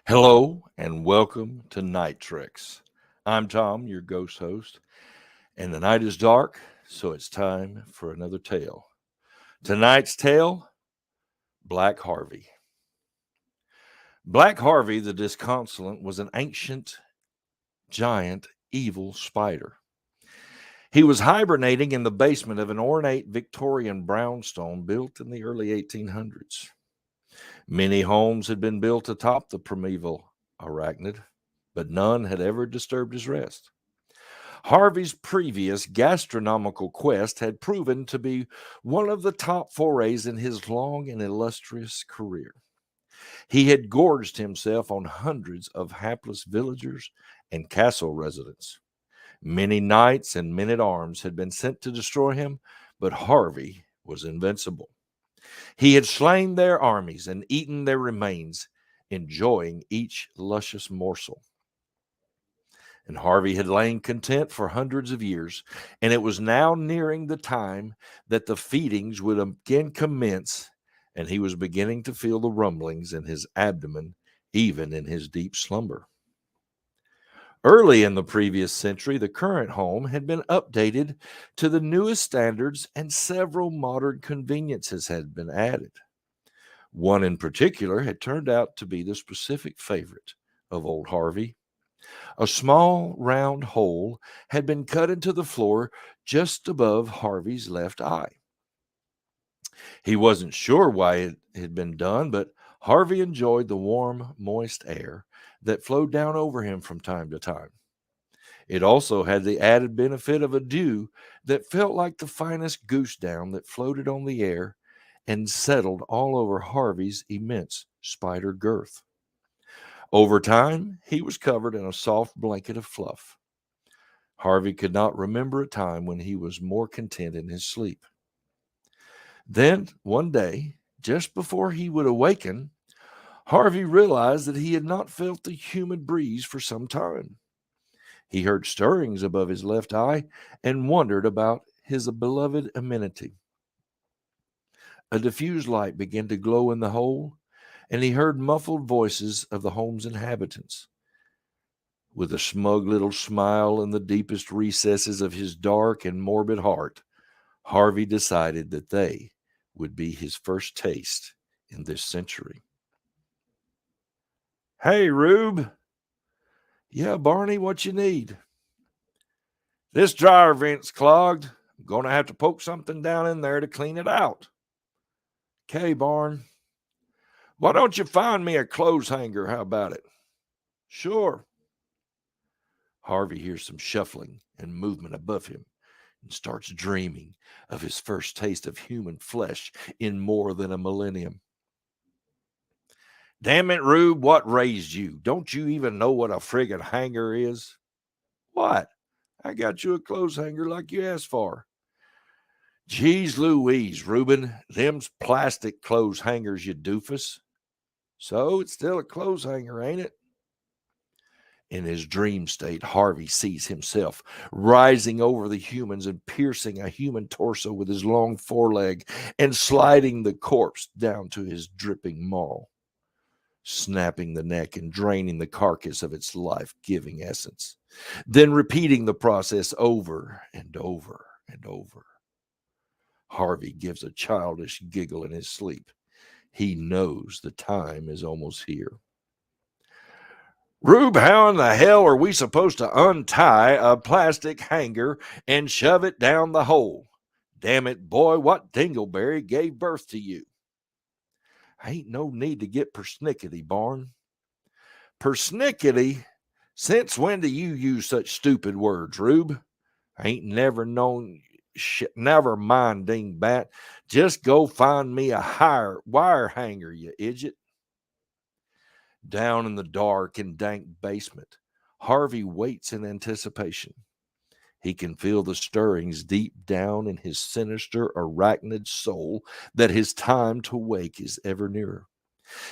Hello and welcome to Night Tricks. I'm Tom, your ghost host, and the night is dark, so it's time for another tale. Tonight's tale, Black Harvey. Black Harvey the Disconsolate was an ancient, giant, evil spider. He was hibernating in the basement of an ornate Victorian brownstone built in the early 1800s. Many homes had been built atop the primeval arachnid, but none had ever disturbed his rest. Harvey's previous gastronomical quest had proven to be one of the top forays in his long and illustrious career. He had gorged himself on hundreds of hapless villagers and castle residents. Many knights and men at arms had been sent to destroy him, but Harvey was invincible. He had slain their armies and eaten their remains, enjoying each luscious morsel. And Harvey had lain content for hundreds of years, and it was now nearing the time that the feedings would again commence, and he was beginning to feel the rumblings in his abdomen, even in his deep slumber. Early in the previous century, the current home had been updated to the newest standards, and several modern conveniences had been added. One in particular had turned out to be the specific favorite of old Harvey. A small round hole had been cut into the floor just above Harvey's left eye. He wasn't sure why it had been done, but Harvey enjoyed the warm, moist air that flowed down over him from time to time. It also had the added benefit of a dew that felt like the finest goose down that floated on the air and settled all over Harvey's immense spider girth. Over time, he was covered in a soft blanket of fluff. Harvey could not remember a time when he was more content in his sleep. Then, one day, just before he would awaken, Harvey realized that he had not felt the humid breeze for some time. He heard stirrings above his left eye and wondered about his beloved amenity. A diffused light began to glow in the hole, and he heard muffled voices of the home's inhabitants. With a smug little smile in the deepest recesses of his dark and morbid heart, Harvey decided that they would be his first taste in this century. "Hey, Rube." "Yeah, Barney, what you need?" "This dryer vent's clogged. I'm going to have to poke something down in there to clean it out." "Okay, Barn." "Why don't you find me a clothes hanger? How about it?" "Sure." Harvey hears some shuffling and movement above him and starts dreaming of his first taste of human flesh in more than a millennium. "Damn it, Rube, what raised you? Don't you even know what a friggin' hanger is?" "What? I got you a clothes hanger like you asked for." "Geez Louise, Reuben, them's plastic clothes hangers, you doofus." "So it's still a clothes hanger, ain't it?" In his dream state, Harvey sees himself rising over the humans and piercing a human torso with his long foreleg and sliding the corpse down to his dripping maw, snapping the neck and draining the carcass of its life-giving essence, then repeating the process over and over and over. Harvey gives a childish giggle in his sleep. He knows the time is almost here. "Rube, how in the hell are we supposed to untie a plastic hanger and shove it down the hole? Damn it, boy, what dingleberry gave birth to you?" "Ain't no need to get persnickety, Barn." "Persnickety? Since when do you use such stupid words, Rube? Ain't never known shit. Never mind, dingbat. Just go find me a wire hanger, you idiot." Down in the dark and dank basement, Harvey waits in anticipation. He can feel the stirrings deep down in his sinister arachnid soul that his time to wake is ever nearer.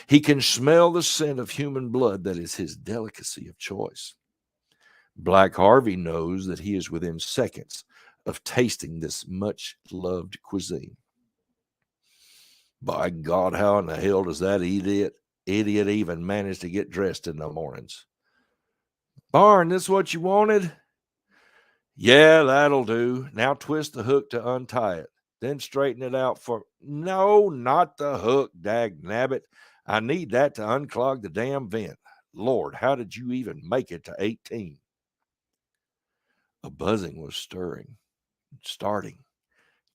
He can smell the scent of human blood that is his delicacy of choice. Black Harvey knows that he is within seconds of tasting this much-loved cuisine. By God, how in the hell does that idiot Idiot even managed to get dressed in the mornings. Barn, this what you wanted? Yeah, that'll do. Now twist the hook to untie it. Then straighten it out for... No, not the hook, dag nabbit. I need that to unclog the damn vent. Lord, how did you even make it to 18? A buzzing was starting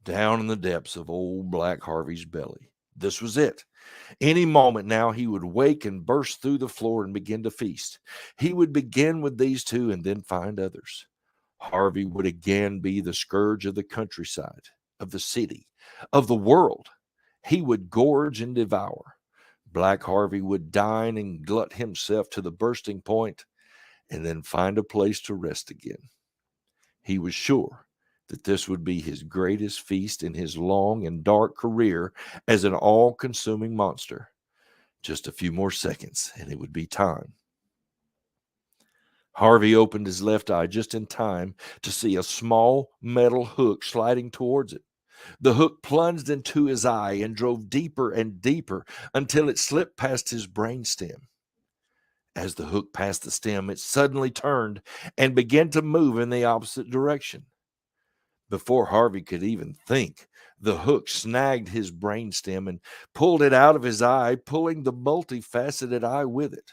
down in the depths of old Black Harvey's belly. This was it. Any moment now, he would wake and burst through the floor and begin to feast. He would begin with these two and then find others. Harvey would again be the scourge of the countryside, of the city, of the world. He would gorge and devour. Black Harvey would dine and glut himself to the bursting point and then find a place to rest again. He was sure that this would be his greatest feast in his long and dark career as an all-consuming monster. Just a few more seconds, and it would be time. Harvey opened his left eye just in time to see a small metal hook sliding towards it. The hook plunged into his eye and drove deeper and deeper until it slipped past his brainstem. As the hook passed the stem, it suddenly turned and began to move in the opposite direction. Before Harvey could even think, the hook snagged his brainstem and pulled it out of his eye, pulling the multifaceted eye with it.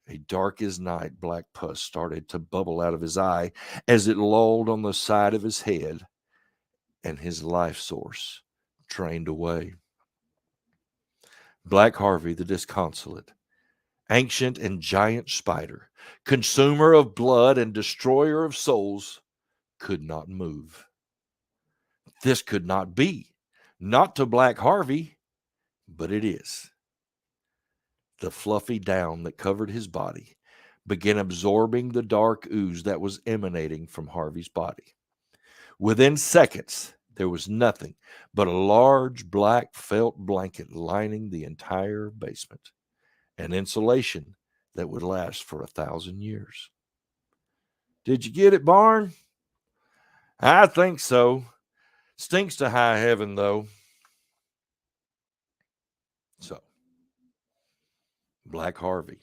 A dark as night black pus started to bubble out of his eye as it lolled on the side of his head, and his life source drained away. Black Harvey, the disconsolate, ancient and giant spider, consumer of blood and destroyer of souls, could not move. This could not be. Not to Black Harvey, but it is. The fluffy down that covered his body began absorbing the dark ooze that was emanating from Harvey's body. Within seconds, there was nothing but a large black felt blanket lining the entire basement, an insulation that would last for 1,000 years. Did you get it, Barn? I think so. Stinks to high heaven, though. So, Black Harvey,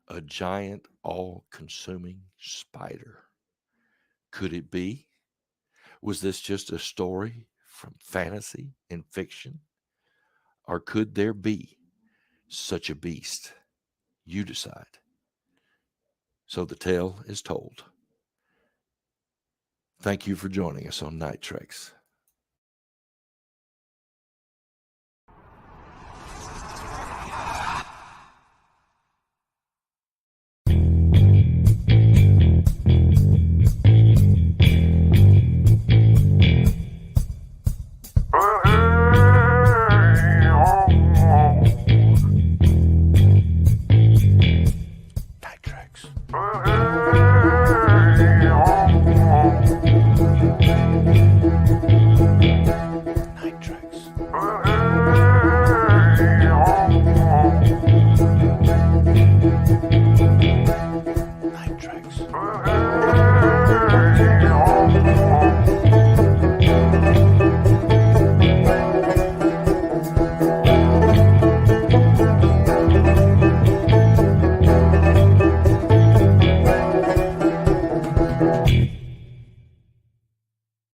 a giant, all-consuming spider. Could it be? Was this just a story from fantasy and fiction? Or could there be such a beast? You decide. So the tale is told. Thank you for joining us on Night Treks.